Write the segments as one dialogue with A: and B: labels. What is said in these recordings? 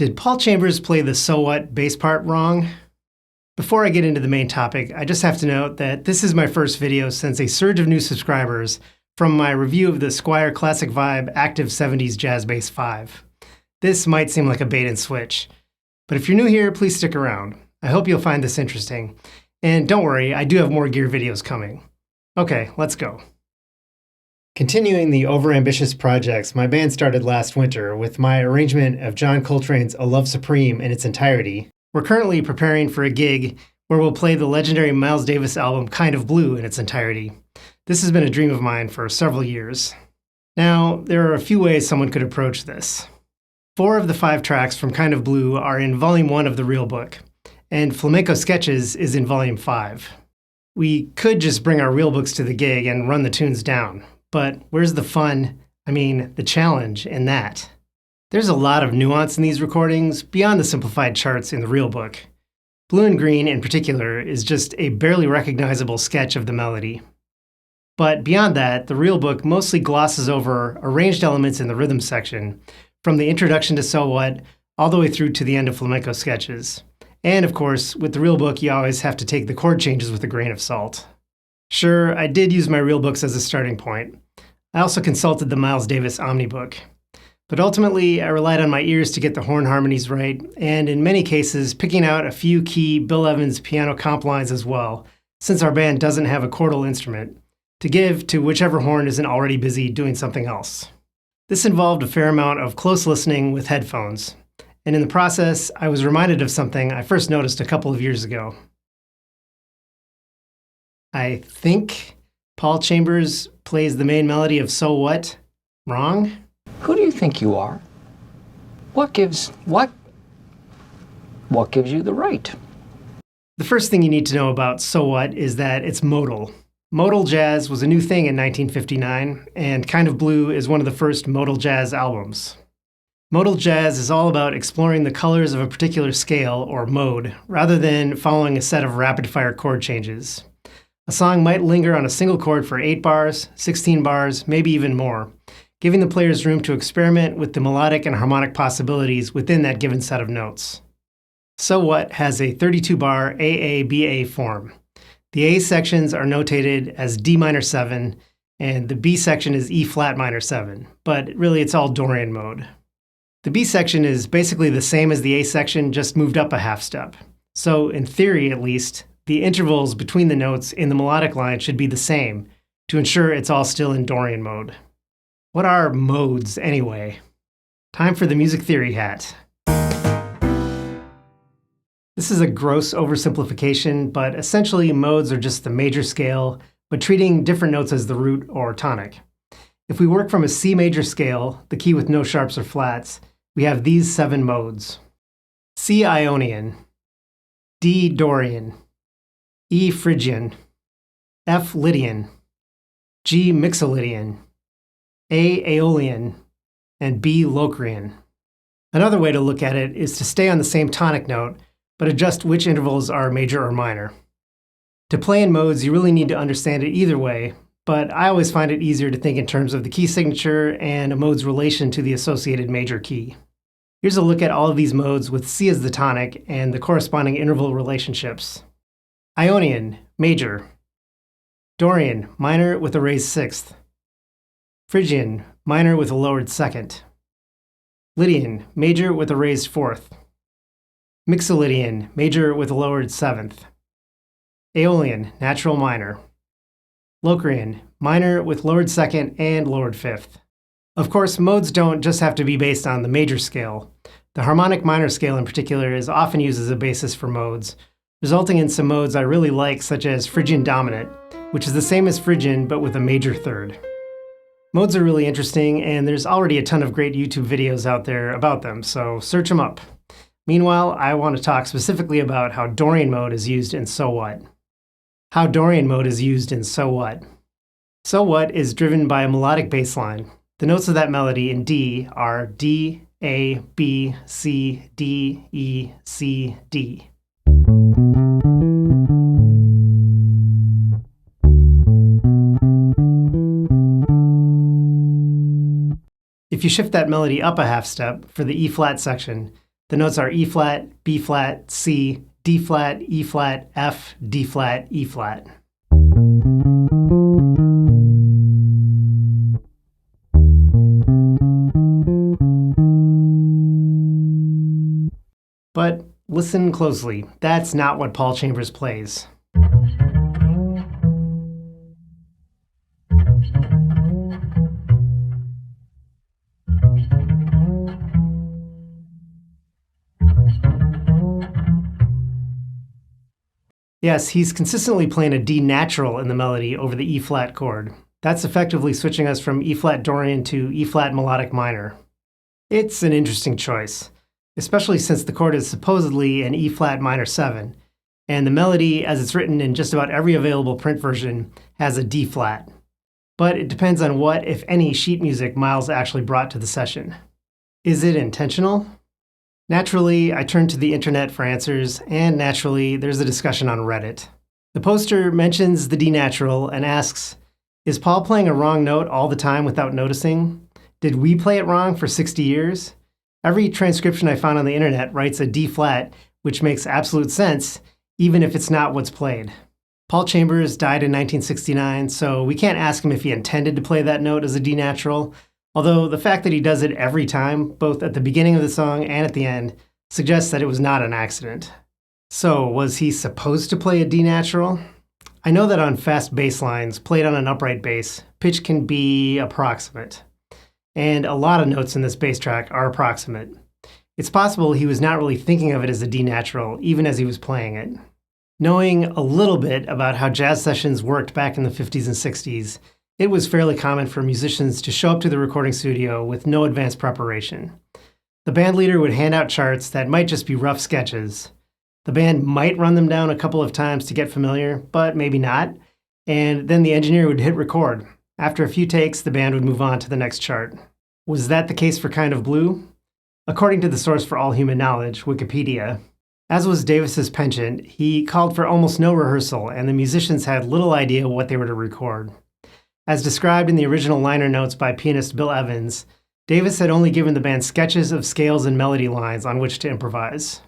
A: Did Paul Chambers play the So What bass part wrong? Before I get into the main topic, I just have to note that this is my first video since a surge of new subscribers from my review of the Squier Classic Vibe Active 70s Jazz Bass 5. This might seem like a bait and switch, but if you're new here, please stick around. I hope you'll find this interesting. And don't worry, I do have more gear videos coming. Okay, let's go. Continuing the overambitious projects my band started last winter with my arrangement of John Coltrane's A Love Supreme in its entirety, we're currently preparing for a gig where we'll play the legendary Miles Davis album Kind of Blue in its entirety. This has been a dream of mine for several years. Now, there are a few ways someone could approach this. 4 of the 5 tracks from Kind of Blue are in Volume 1 of the real book, and Flamenco Sketches is in Volume 5. We could just bring our real books to the gig and run the tunes down. But where's the fun, the challenge in that? There's a lot of nuance in these recordings beyond the simplified charts in the real book. Blue and Green, in particular, is just a barely recognizable sketch of the melody. But beyond that, the real book mostly glosses over arranged elements in the rhythm section, from the introduction to So What, all the way through to the end of Flamenco Sketches. And of course, with the real book, you always have to take the chord changes with a grain of salt. Sure, I did use my real books as a starting point. I also consulted the Miles Davis Omnibook. But ultimately, I relied on my ears to get the horn harmonies right, and in many cases, picking out a few key Bill Evans piano comp lines as well, since our band doesn't have a chordal instrument, to give to whichever horn isn't already busy doing something else. This involved a fair amount of close listening with headphones, and in the process, I was reminded of something I first noticed a couple of years ago. I think Paul Chambers plays the main melody of So What wrong?
B: Who do you think you are? What gives you the right?
A: The first thing you need to know about So What is that it's modal. Modal jazz was a new thing in 1959, and Kind of Blue is one of the first modal jazz albums. Modal jazz is all about exploring the colors of a particular scale, or mode, rather than following a set of rapid-fire chord changes. A song might linger on a single chord for 8 bars, 16 bars, maybe even more, giving the players room to experiment with the melodic and harmonic possibilities within that given set of notes. So What has a 32-bar AABA form. The A sections are notated as D minor 7, and the B section is E flat minor 7, but really it's all Dorian mode. The B section is basically the same as the A section, just moved up a half step. So in theory at least, the intervals between the notes in the melodic line should be the same to ensure it's all still in Dorian mode. What are modes anyway? Time for the music theory hat. This is a gross oversimplification, but essentially modes are just the major scale, but treating different notes as the root or tonic. If we work from a C major scale, the key with no sharps or flats, we have these 7 modes. C Ionian, D Dorian, E Phrygian, F Lydian, G Mixolydian, A Aeolian, and B Locrian. Another way to look at it is to stay on the same tonic note, but adjust which intervals are major or minor. To play in modes, you really need to understand it either way, but I always find it easier to think in terms of the key signature and a mode's relation to the associated major key. Here's a look at all of these modes with C as the tonic and the corresponding interval relationships. Ionian, major. Dorian, minor with a raised 6th. Phrygian, minor with a lowered 2nd. Lydian, major with a raised 4th. Mixolydian, major with a lowered 7th. Aeolian, natural minor. Locrian, minor with lowered 2nd and lowered 5th. Of course, modes don't just have to be based on the major scale. The harmonic minor scale in particular is often used as a basis for modes, resulting in some modes I really like, such as Phrygian dominant, which is the same as Phrygian but with a major 3rd. Modes are really interesting, and there's already a ton of great YouTube videos out there about them, so search them up. Meanwhile, I want to talk specifically about how Dorian mode is used in So What. How Dorian mode is used in So What. So What is driven by a melodic bass line. The notes of that melody in D are D, A, B, C, D, E, C, D. If you shift that melody up a half step for the E flat section, The notes are E flat, B flat, C, D flat, E flat, F, D flat, E flat. But listen closely. That's not what Paul Chambers plays. Yes, he's consistently playing a D natural in the melody over the E flat chord. That's effectively switching us from E flat Dorian to E flat melodic minor. It's an interesting choice, especially since the chord is supposedly an E flat minor 7, and the melody, as it's written in just about every available print version, has a D flat. But it depends on what, if any, sheet music Miles actually brought to the session. Is it intentional? Naturally, I turned to the internet for answers, and naturally, there's a discussion on Reddit. The poster mentions the D natural and asks, is Paul playing a wrong note all the time without noticing? Did we play it wrong for 60 years? Every transcription I found on the internet writes a D flat, which makes absolute sense, even if it's not what's played. Paul Chambers died in 1969, so we can't ask him if he intended to play that note as a D natural, although the fact that he does it every time, both at the beginning of the song and at the end, suggests that it was not an accident. So, was he supposed to play a D natural? I know that on fast bass lines, played on an upright bass, pitch can be approximate. And a lot of notes in this bass track are approximate. It's possible he was not really thinking of it as a D natural, even as he was playing it. Knowing a little bit about how jazz sessions worked back in the 50s and 60s, it was fairly common for musicians to show up to the recording studio with no advanced preparation. The band leader would hand out charts that might just be rough sketches. The band might run them down a couple of times to get familiar, but maybe not, and then the engineer would hit record. After a few takes, the band would move on to the next chart. Was that the case for Kind of Blue? According to the source for all human knowledge, Wikipedia, as was Davis's penchant, he called for almost no rehearsal, and the musicians had little idea what they were to record. As described in the original liner notes by pianist Bill Evans, Davis had only given the band sketches of scales and melody lines on which to improvise.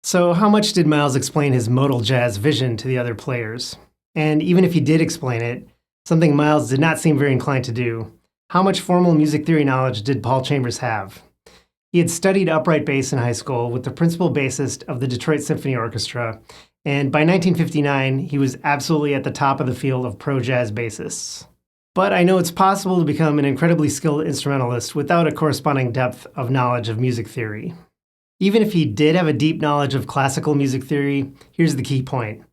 A: So how much did Miles explain his modal jazz vision to the other players? And even if he did explain it, something Miles did not seem very inclined to do, how much formal music theory knowledge did Paul Chambers have? He had studied upright bass in high school with the principal bassist of the Detroit Symphony Orchestra, and by 1959, he was absolutely at the top of the field of pro-jazz bassists. But I know it's possible to become an incredibly skilled instrumentalist without a corresponding depth of knowledge of music theory. Even if he did have a deep knowledge of classical music theory, here's the key point.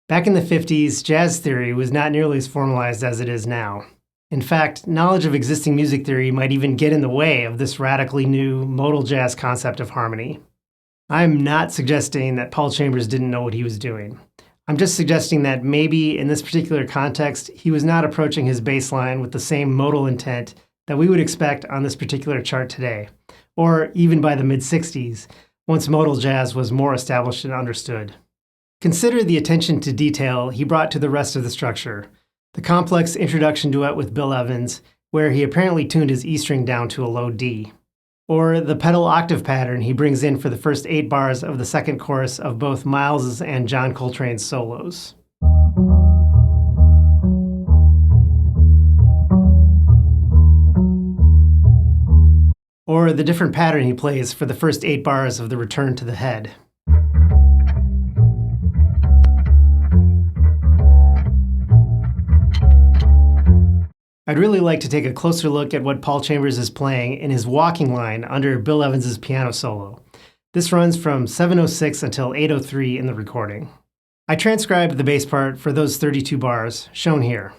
A: Back in the 50s, jazz theory was not nearly as formalized as it is now. In fact, knowledge of existing music theory might even get in the way of this radically new modal jazz concept of harmony. I'm not suggesting that Paul Chambers didn't know what he was doing. I'm just suggesting that maybe in this particular context, he was not approaching his bass line with the same modal intent that we would expect on this particular chart today, or even by the mid-60s, once modal jazz was more established and understood. Consider the attention to detail he brought to the rest of the structure, the complex introduction duet with Bill Evans, where he apparently tuned his E string down to a low D, or the pedal octave pattern he brings in for the first 8 bars of the second chorus of both Miles's and John Coltrane's solos. Or the different pattern he plays for the first 8 bars of the Return to the Head. I'd really like to take a closer look at what Paul Chambers is playing in his walking line under Bill Evans's piano solo. This runs from 7:06 until 8:03 in the recording. I transcribed the bass part for those 32 bars, shown here.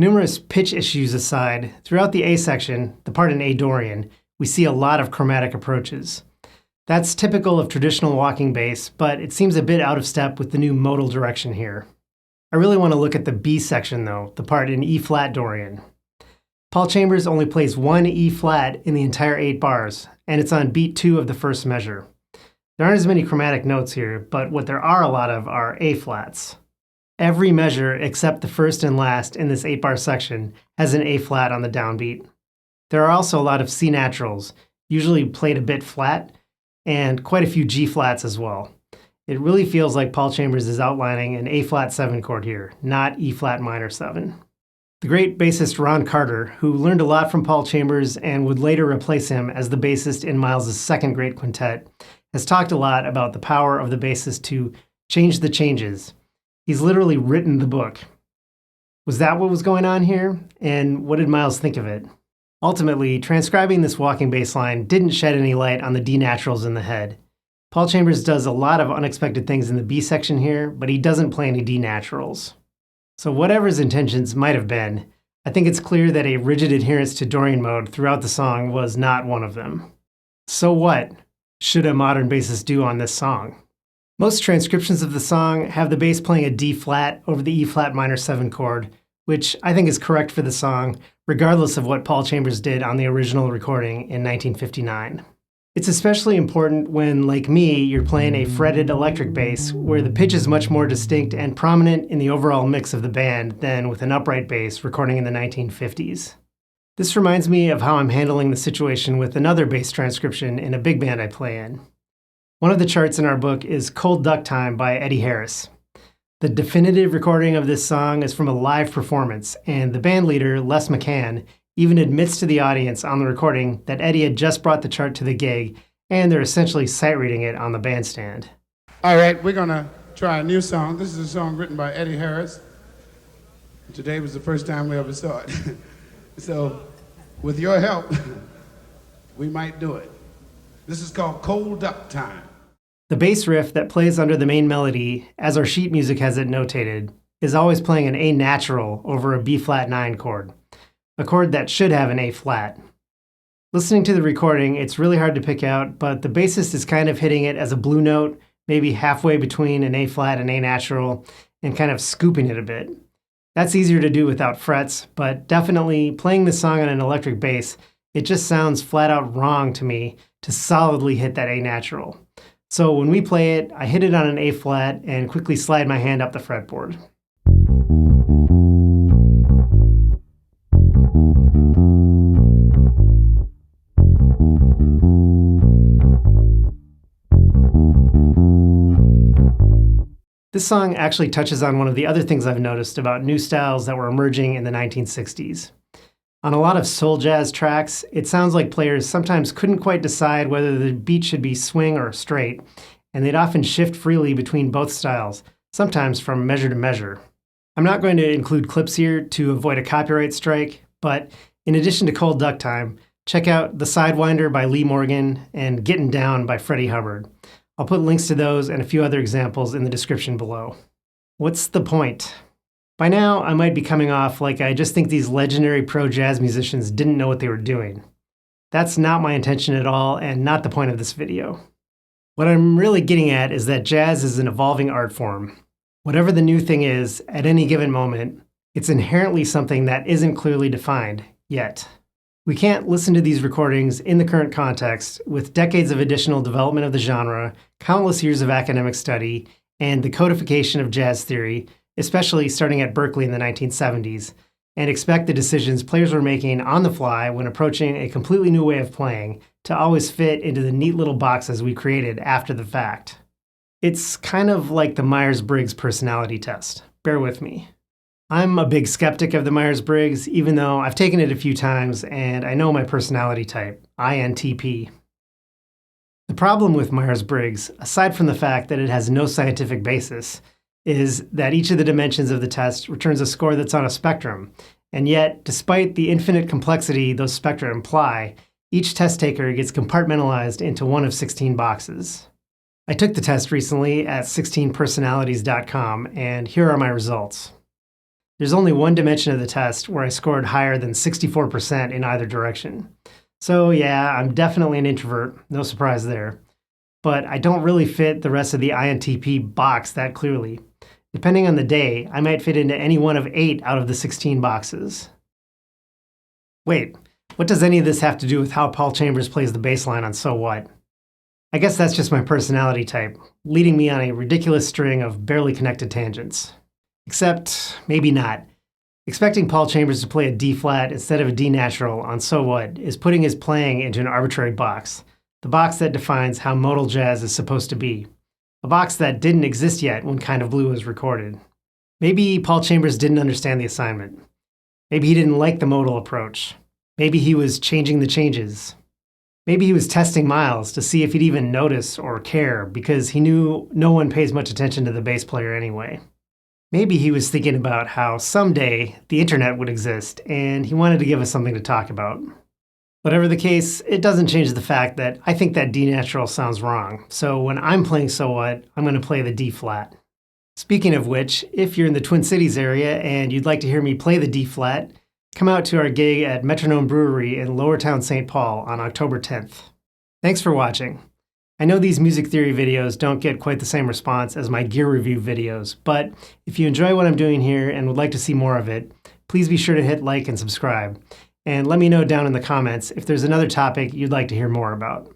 A: Numerous pitch issues aside, throughout the A section, the part in A Dorian, we see a lot of chromatic approaches. That's typical of traditional walking bass, but it seems a bit out of step with the new modal direction here. I really want to look at the B section though, the part in E flat Dorian. Paul Chambers only plays one E flat in the entire 8 bars, and it's on beat 2 of the first measure. There aren't as many chromatic notes here, but what there are a lot of are A flats. Every measure except the first and last in this 8-bar section has an A flat on the downbeat. There are also a lot of C naturals, usually played a bit flat, and quite a few G flats as well. It really feels like Paul Chambers is outlining an A flat 7 chord here, not E flat minor 7. The great bassist Ron Carter, who learned a lot from Paul Chambers and would later replace him as the bassist in Miles' second great quintet, has talked a lot about the power of the bassist to change the changes. He's literally written the book. Was that what was going on here? And what did Miles think of it? Ultimately, transcribing this walking bass line didn't shed any light on the D naturals in the head. Paul Chambers does a lot of unexpected things in the B section here, but he doesn't play any D naturals. So whatever his intentions might have been, I think it's clear that a rigid adherence to Dorian mode throughout the song was not one of them. So what should a modern bassist do on this song? Most transcriptions of the song have the bass playing a D flat over the E flat minor 7 chord, which I think is correct for the song, regardless of what Paul Chambers did on the original recording in 1959. It's especially important when, like me, you're playing a fretted electric bass, where the pitch is much more distinct and prominent in the overall mix of the band than with an upright bass recording in the 1950s. This reminds me of how I'm handling the situation with another bass transcription in a big band I play in. One of the charts in our book is Cold Duck Time by Eddie Harris. The definitive recording of this song is from a live performance, and the band leader, Les McCann, even admits to the audience on the recording that Eddie had just brought the chart to the gig, and they're essentially sight reading it on the bandstand.
C: All right, we're gonna try a new song. This is a song written by Eddie Harris. Today was the first time we ever saw it. So, with your help, we might do it. This is called Cold Duck Time.
A: The bass riff that plays under the main melody, as our sheet music has it notated, is always playing an A natural over a B flat 9 chord, a chord that should have an A flat. Listening to the recording, it's really hard to pick out, but the bassist is kind of hitting it as a blue note, maybe halfway between an A flat and A natural, and kind of scooping it a bit. That's easier to do without frets, but definitely playing the song on an electric bass, it just sounds flat out wrong to me to solidly hit that A natural. So when we play it, I hit it on an A flat and quickly slide my hand up the fretboard. This song actually touches on one of the other things I've noticed about new styles that were emerging in the 1960s. On a lot of soul jazz tracks, it sounds like players sometimes couldn't quite decide whether the beat should be swing or straight, and they'd often shift freely between both styles, sometimes from measure to measure. I'm not going to include clips here to avoid a copyright strike, but in addition to Cold Duck Time, check out The Sidewinder by Lee Morgan and Gettin' Down by Freddie Hubbard. I'll put links to those and a few other examples in the description below. What's the point? By now, I might be coming off like I just think these legendary pro jazz musicians didn't know what they were doing. That's not my intention at all and not the point of this video. What I'm really getting at is that jazz is an evolving art form. Whatever the new thing is, at any given moment, it's inherently something that isn't clearly defined yet. We can't listen to these recordings in the current context with decades of additional development of the genre, countless years of academic study, and the codification of jazz theory, especially starting at Berkeley in the 1970s, and expect the decisions players were making on the fly when approaching a completely new way of playing to always fit into the neat little boxes we created after the fact. It's kind of like the Myers-Briggs personality test. Bear with me. I'm a big skeptic of the Myers-Briggs, even though I've taken it a few times and I know my personality type, INTP. The problem with Myers-Briggs, aside from the fact that it has no scientific basis, is that each of the dimensions of the test returns a score that's on a spectrum, and yet, despite the infinite complexity those spectra imply, each test taker gets compartmentalized into one of 16 boxes. I took the test recently at 16personalities.com, and here are my results. There's only one dimension of the test where I scored higher than 64% in either direction. So yeah, I'm definitely an introvert, no surprise there. But I don't really fit the rest of the INTP box that clearly. Depending on the day, I might fit into any one of 8 out of the 16 boxes. Wait, what does any of this have to do with how Paul Chambers plays the bass line on So What? I guess that's just my personality type, leading me on a ridiculous string of barely connected tangents. Except, maybe not. Expecting Paul Chambers to play a D-flat instead of a D natural on So What is putting his playing into an arbitrary box, the box that defines how modal jazz is supposed to be, a box that didn't exist yet when Kind of Blue was recorded. Maybe Paul Chambers didn't understand the assignment. Maybe he didn't like the modal approach. Maybe he was changing the changes. Maybe he was testing Miles to see if he'd even notice or care because he knew no one pays much attention to the bass player anyway. Maybe he was thinking about how someday the internet would exist and he wanted to give us something to talk about. Whatever the case, it doesn't change the fact that I think that D natural sounds wrong. So when I'm playing So What, I'm going to play the D flat. Speaking of which, if you're in the Twin Cities area and you'd like to hear me play the D flat, come out to our gig at Metronome Brewery in Lowertown, St. Paul on October 10th. Thanks for watching. I know these music theory videos don't get quite the same response as my gear review videos, but if you enjoy what I'm doing here and would like to see more of it, please be sure to hit like and subscribe. And let me know down in the comments if there's another topic you'd like to hear more about.